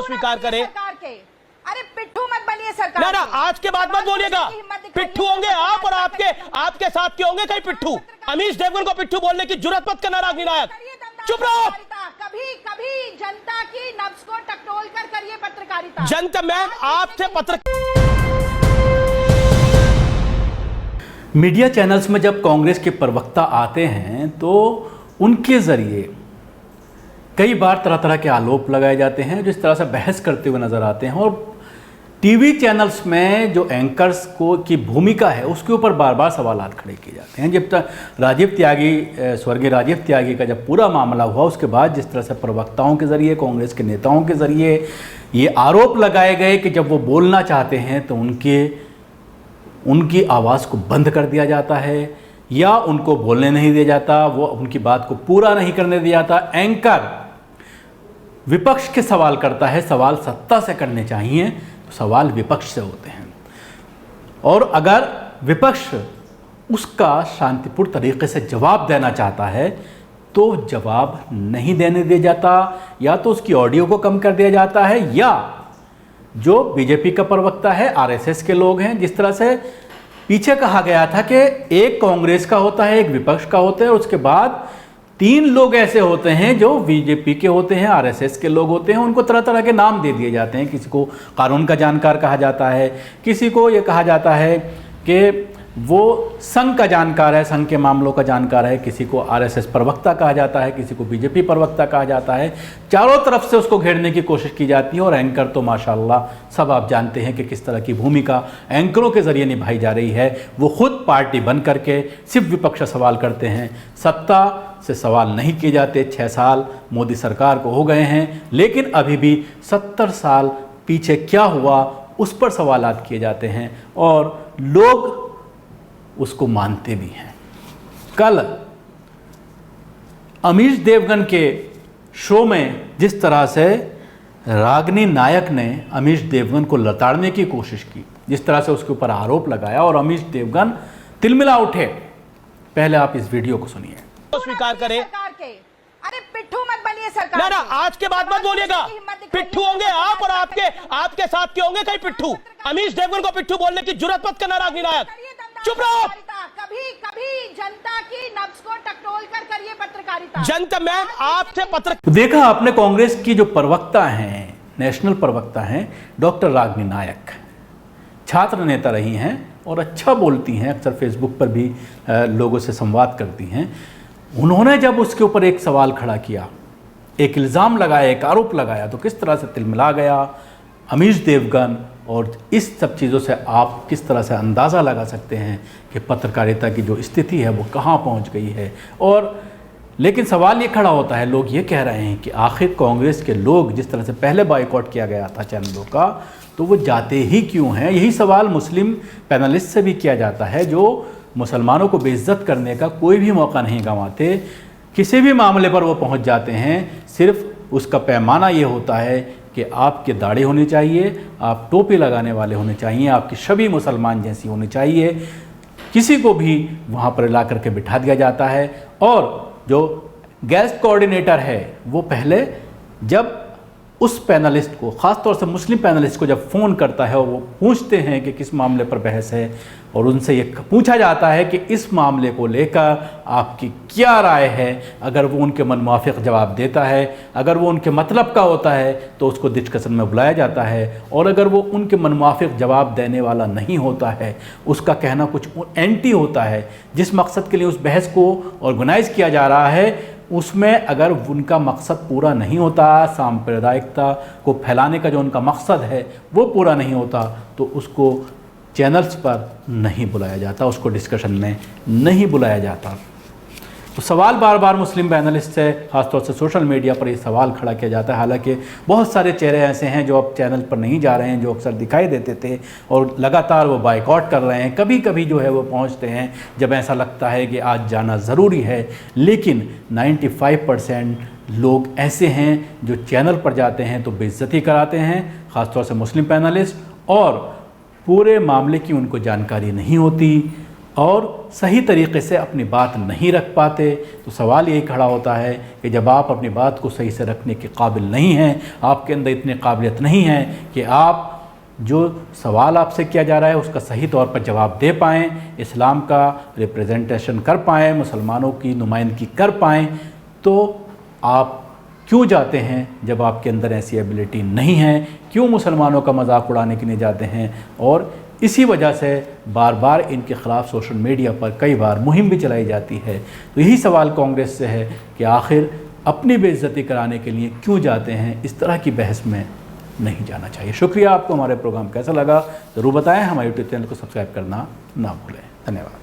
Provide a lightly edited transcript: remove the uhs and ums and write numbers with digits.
स्वीकार करे। अरे पिट्ठू मत बनिए सरकार। ना ना, आज के बाद मत बोलिएगा। पिट्ठू होंगे आप और आपके साथ के होंगे कई पिट्ठू। अमीश देवगन को पिट्ठू बोलने की जुर्रत मत करना राग विनायक, चुप रहो। कभी जनता की नब्ज को टटोल कर करिए पत्रकारिता। जनता मैम आपसे मीडिया चैनल्स में जब कांग्रेस के प्रवक्ता आते हैं तो उनके जरिए कई बार तरह तरह के आरोप लगाए जाते हैं, जो इस तरह से बहस करते हुए नजर आते हैं। और टीवी चैनल्स में जो एंकर्स को की भूमिका है उसके ऊपर बार बार सवालात खड़े किए जाते हैं। जब तक स्वर्गीय राजीव त्यागी का जब पूरा मामला हुआ, उसके बाद जिस तरह से प्रवक्ताओं के ज़रिए, कांग्रेस के नेताओं के ज़रिए ये आरोप लगाए गए कि जब वो बोलना चाहते हैं तो उनकी आवाज़ को बंद कर दिया जाता है या उनको बोलने नहीं दिया जाता, वो उनकी बात को पूरा नहीं करने दिया जाता। एंकर विपक्ष के सवाल करता है, सवाल सत्ता से करने चाहिए तो सवाल विपक्ष से होते हैं, और अगर विपक्ष उसका शांतिपूर्ण तरीके से जवाब देना चाहता है तो जवाब नहीं देने दिया जाता, या तो उसकी ऑडियो को कम कर दिया जाता है, या जो बीजेपी का प्रवक्ता है, आरएसएस के लोग हैं, जिस तरह से पीछे कहा गया था कि एक कांग्रेस का होता है, एक विपक्ष का होता है, और उसके बाद 3 लोग ऐसे होते हैं जो बीजेपी के होते हैं, आरएसएस के लोग होते हैं, उनको तरह तरह के नाम दे दिए जाते हैं। किसी को कानून का जानकार कहा जाता है, किसी को ये कहा जाता है कि वो संघ का जानकार है, संघ के मामलों का जानकार है, किसी को आरएसएस प्रवक्ता कहा जाता है, किसी को बीजेपी प्रवक्ता कहा जाता है। चारों तरफ से उसको घेरने की कोशिश की जाती है। और एंकर तो माशाल्लाह सब आप जानते हैं कि किस तरह की भूमिका एंकरों के ज़रिए निभाई जा रही है। वो खुद पार्टी बन करके सिर्फ विपक्ष से सवाल करते हैं, सत्ता से सवाल नहीं किए जाते। 6 साल मोदी सरकार को हो गए हैं, लेकिन अभी भी 70 साल पीछे क्या हुआ उस पर सवालात किए जाते हैं और लोग उसको मानते भी हैं। कल अमीश देवगन के शो में जिस तरह से रागिनी नायक ने अमीश देवगन को लताड़ने की कोशिश की, जिस तरह से उसके ऊपर आरोप लगाया और अमीश देवगन तिलमिला उठे, पहले आप इस वीडियो को सुनिए। स्वीकार करे। अरे पिट्ठू मत बनिए सरकार। ना ना, आज के बाद मत बोलिएगा। पिट्ठू होंगे आप और आपके साथ के होंगे कई पिट्ठू। अमीश देवगन को पिट्ठू बोलने की जुर्रत मत करना राग विनायक, चुप रहो। कभी जनता की नब्ज को टटोल कर करिए पत्रकारिता। जनता मैम आपसे तो देखा आपने, कांग्रेस की जो प्रवक्ता हैं, नेशनल प्रवक्ता हैं डॉक्टर रागिनी नायक, छात्र नेता रही हैं और अच्छा बोलती हैं, अक्सर फेसबुक पर भी लोगों से संवाद करती हैं। उन्होंने जब उसके ऊपर एक सवाल खड़ा किया, एक इल्ज़ाम लगाया, एक आरोप लगाया, तो किस तरह से तिलमिला गया अमीश देवगन। और इस सब चीज़ों से आप किस तरह से अंदाज़ा लगा सकते हैं कि पत्रकारिता की जो स्थिति है वो कहाँ पहुँच गई है। और लेकिन सवाल ये खड़ा होता है, लोग ये कह रहे हैं कि आखिर कांग्रेस के लोग, जिस तरह से पहले बॉयकॉट किया गया था चैनलों का, तो वो जाते ही क्यों हैं। यही सवाल मुस्लिम पैनलिस्ट से भी किया जाता है, जो मुसलमानों को बेइज्जत करने का कोई भी मौका नहीं गंवाते। किसी भी मामले पर वो पहुंच जाते हैं, सिर्फ उसका पैमाना ये होता है कि आपके दाढ़ी होनी चाहिए, आप टोपी लगाने वाले होने चाहिए, आपकी छवि मुसलमान जैसी होनी चाहिए। किसी को भी वहाँ पर ला करके बिठा दिया जाता है। और जो गेस्ट कोऑर्डिनेटर है वो पहले जब उस पैनलिस्ट को, ख़ासतौर से मुस्लिम पैनलिस्ट को जब फ़ोन करता है और वो पूछते हैं कि किस मामले पर बहस है, और उनसे ये पूछा जाता है कि इस मामले को लेकर आपकी क्या राय है, अगर वो उनके मनमुआफ़िक़ जवाब देता है, अगर वो उनके मतलब का होता है तो उसको डिस्कशन में बुलाया जाता है, और अगर वो उनके मनमुआफ़िक़ जवाब देने वाला नहीं होता है, उसका कहना कुछ एंटी होता है, जिस मकसद के लिए उस बहस को ऑर्गेनाइज़ किया जा रहा है, उसमें अगर उनका मकसद पूरा नहीं होता, सांप्रदायिकता को फैलाने का जो उनका मकसद है वो पूरा नहीं होता, तो उसको चैनल्स पर नहीं बुलाया जाता, उसको डिस्कशन में नहीं बुलाया जाता। तो सवाल बार बार मुस्लिम पैनलिस्ट से, ख़ासतौर से सोशल मीडिया पर ये सवाल खड़ा किया जाता है। हालांकि बहुत सारे चेहरे ऐसे हैं जो अब चैनल पर नहीं जा रहे हैं, जो अक्सर दिखाई देते थे और लगातार वो बाइकआउट कर रहे हैं। कभी कभी जो है वो पहुंचते हैं जब ऐसा लगता है कि आज जाना ज़रूरी है, लेकिन 95% लोग ऐसे हैं जो चैनल पर जाते हैं तो बेइज्जती कराते हैं, ख़ासतौर से मुस्लिम पैनलिस्ट, और पूरे मामले की उनको जानकारी नहीं होती। और सही तरीक़े से अपनी बात नहीं रख पाते, तो सवाल यही खड़ा होता है कि जब आप अपनी बात को सही से रखने के काबिल नहीं हैं, आपके अंदर इतनी काबिलियत नहीं है कि आप जो सवाल आपसे किया जा रहा है उसका सही तौर पर जवाब दे पाएँ, इस्लाम का रिप्रेजेंटेशन कर पाएँ, मुसलमानों की नुमाइंदगी कर पाएँ, तो आप क्यों जाते हैं जब आपके अंदर ऐसी एबिलिटी नहीं है? क्यों मुसलमानों का मजाक उड़ाने के लिए जाते हैं? और इसी वजह से बार बार इनके ख़िलाफ़ सोशल मीडिया पर कई बार मुहिम भी चलाई जाती है। तो यही सवाल कांग्रेस से है कि आखिर अपनी बेइज्जती कराने के लिए क्यों जाते हैं? इस तरह की बहस में नहीं जाना चाहिए। शुक्रिया। आपको हमारे प्रोग्राम कैसा लगा ज़रूर बताएं। हमारे यूट्यूब चैनल को सब्सक्राइब करना ना भूलें। धन्यवाद।